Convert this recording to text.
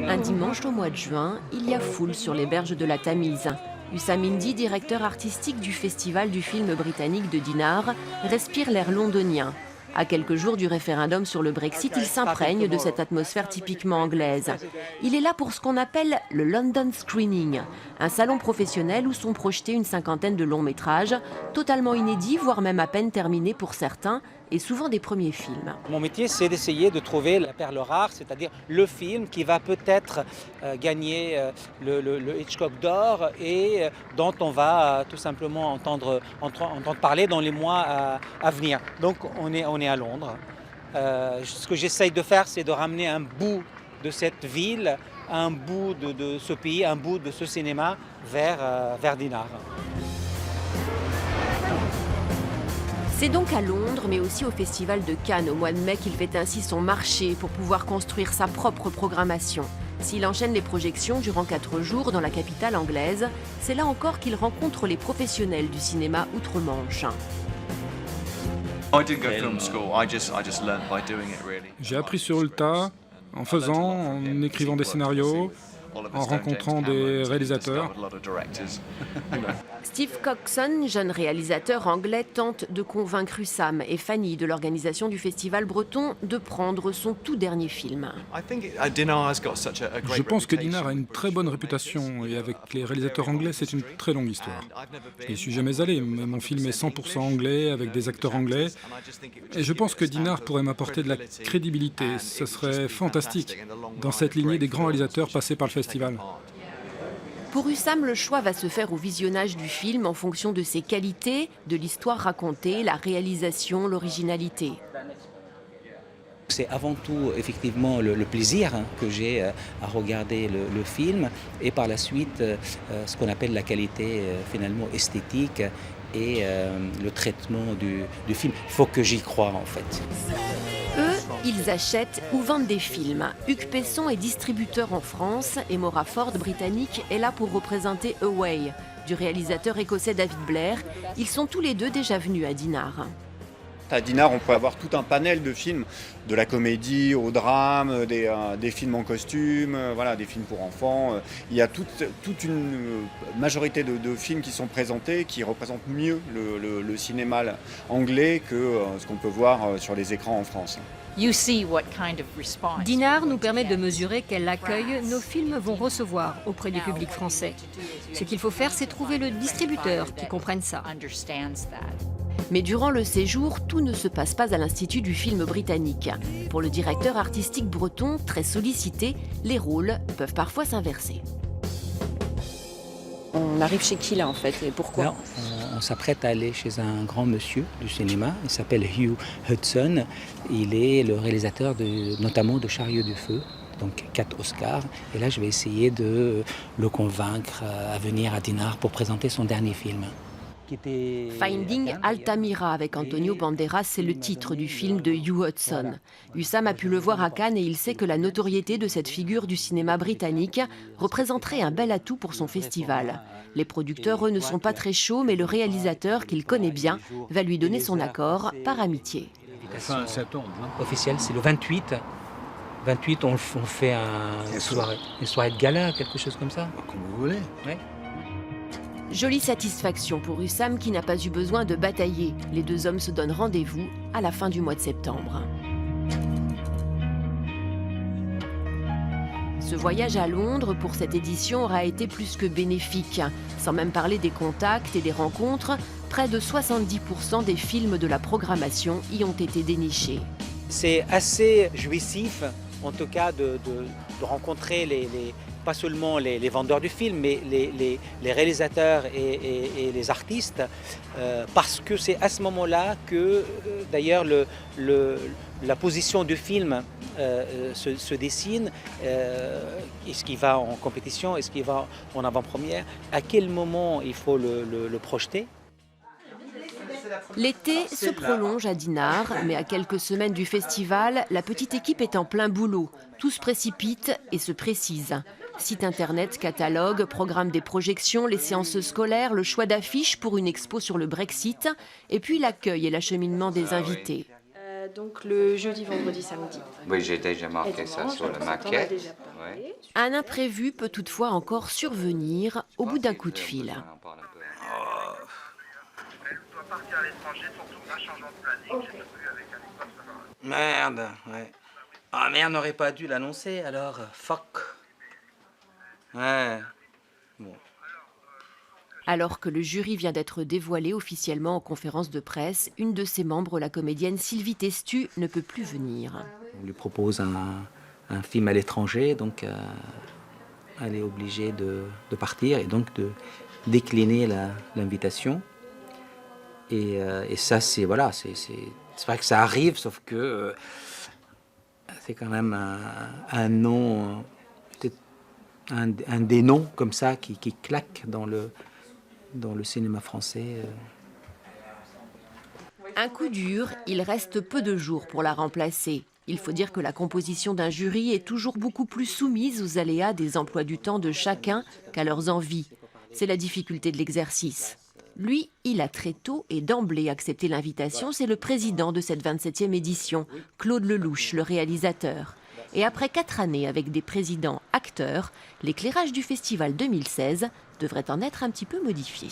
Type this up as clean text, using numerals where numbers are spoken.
Un dimanche au mois de juin, il y a foule sur les berges de la Tamise. Hussam Indy, directeur artistique du Festival du film britannique de Dinard, respire l'air londonien. À quelques jours du référendum sur le Brexit, il s'imprègne de cette atmosphère typiquement anglaise. Il est là pour ce qu'on appelle le London Screening, un salon professionnel où sont projetés une cinquantaine de longs métrages, totalement inédits, voire même à peine terminés pour certains, et souvent des premiers films. Mon métier, c'est d'essayer de trouver la perle rare, c'est-à-dire le film qui va peut-être gagner le Hitchcock d'or et dont on va tout simplement entendre parler dans les mois à venir. Donc on est à Londres. Ce que j'essaye de faire, c'est de ramener un bout de cette ville, un bout de ce pays, un bout de ce cinéma vers Dinard. C'est donc à Londres, mais aussi au Festival de Cannes au mois de mai qu'il fait ainsi son marché pour pouvoir construire sa propre programmation. S'il enchaîne les projections durant 4 jours dans la capitale anglaise, c'est là encore qu'il rencontre les professionnels du cinéma outre-Manche. J'ai appris sur le tas, en faisant, en écrivant des scénarios, en rencontrant des réalisateurs. Steve Coxon, jeune réalisateur anglais, tente de convaincre Hussam et Fanny de l'organisation du Festival breton de prendre son tout dernier film. Je pense que Dinard a une très bonne réputation et avec les réalisateurs anglais, c'est une très longue histoire. Je n'y suis jamais allé, mais mon film est 100% anglais, avec des acteurs anglais. Et je pense que Dinard pourrait m'apporter de la crédibilité. Ce serait fantastique dans cette lignée des grands réalisateurs passés par le festival. Pour Hussam, le choix va se faire au visionnage du film en fonction de ses qualités, de l'histoire racontée, la réalisation, l'originalité. C'est avant tout effectivement le plaisir que j'ai à regarder le film et par la suite ce qu'on appelle la qualité finalement esthétique et le traitement du film. Il faut que j'y croie en fait. Eux, ils achètent ou vendent des films. Hugues Pesson est distributeur en France et Maura Ford, britannique, est là pour représenter Away, du réalisateur écossais David Blair. Ils sont tous les deux déjà venus à Dinard. À Dinard, on peut avoir tout un panel de films, de la comédie au drame, des films en costume, voilà, des films pour enfants. Il y a toute une majorité de films qui sont présentés, qui représentent mieux le cinéma anglais que ce qu'on peut voir sur les écrans en France. Dinard nous permet de mesurer quel accueil nos films vont recevoir auprès du public français. Ce qu'il faut faire, c'est trouver le distributeur qui comprenne ça. Mais durant le séjour, tout ne se passe pas à l'Institut du film britannique. Pour le directeur artistique breton, très sollicité, les rôles peuvent parfois s'inverser. On arrive chez qui là en fait et pourquoi? Alors, on s'apprête à aller chez un grand monsieur du cinéma, il s'appelle Hugh Hudson. Il est le réalisateur notamment de Chariot du feu, donc 4 Oscars. Et là je vais essayer de le convaincre à venir à Dinard pour présenter son dernier film. Finding Altamira avec Antonio Banderas, c'est le titre du film de Hugh Hudson. Hussam a pu le voir à Cannes et il sait que la notoriété de cette figure du cinéma britannique représenterait un bel atout pour son festival. Les producteurs, eux, ne sont pas très chauds, mais le réalisateur, qu'il connaît bien, va lui donner son accord par amitié. Officiel, c'est le 28. 28, on fait une soirée de gala, quelque chose comme ça. Comme vous voulez. Ouais. Jolie satisfaction pour Hussam qui n'a pas eu besoin de batailler. Les deux hommes se donnent rendez-vous à la fin du mois de septembre. Ce voyage à Londres pour cette édition aura été plus que bénéfique. Sans même parler des contacts et des rencontres, près de 70% des films de la programmation y ont été dénichés. C'est assez jouissif, en tout cas, de rencontrer pas seulement les vendeurs du film, mais les réalisateurs et les artistes, parce que c'est à ce moment-là que, d'ailleurs, la position du film se dessine. Est-ce qu'il va en compétition? Est-ce qu'il va en avant-première? À quel moment il faut le projeter? L'été se prolonge à Dinard, mais à quelques semaines du festival, la petite équipe est en plein boulot. Tout se précipite et se précise. Site internet, catalogue, programme des projections, les séances scolaires, le choix d'affiches pour une expo sur le Brexit, et puis l'accueil et l'acheminement des invités. Donc le jeudi, vendredi, samedi. Oui, j'ai déjà marqué ça sur la maquette. Ouais. Un imprévu peut toutefois encore survenir au bout d'un coup de fil. Merde, ouais. Ah merde, on n'aurait pas dû l'annoncer, alors fuck. Ouais. Bon. Alors que le jury vient d'être dévoilé officiellement en conférence de presse, une de ses membres, la comédienne Sylvie Testu, ne peut plus venir. On lui propose un film à l'étranger, donc elle est obligée de partir et donc de décliner l'invitation. Et ça, c'est voilà, c'est vrai que ça arrive, sauf que c'est quand même un nom, peut-être un des noms comme ça qui claque dans le cinéma français. Un coup dur, il reste peu de jours pour la remplacer. Il faut dire que la composition d'un jury est toujours beaucoup plus soumise aux aléas des emplois du temps de chacun qu'à leurs envies. C'est la difficulté de l'exercice. Lui, il a très tôt et d'emblée accepté l'invitation. C'est le président de cette 27e édition, Claude Lelouch, le réalisateur. Et après 4 années avec des présidents acteurs, l'éclairage du festival 2016 devrait en être un petit peu modifié.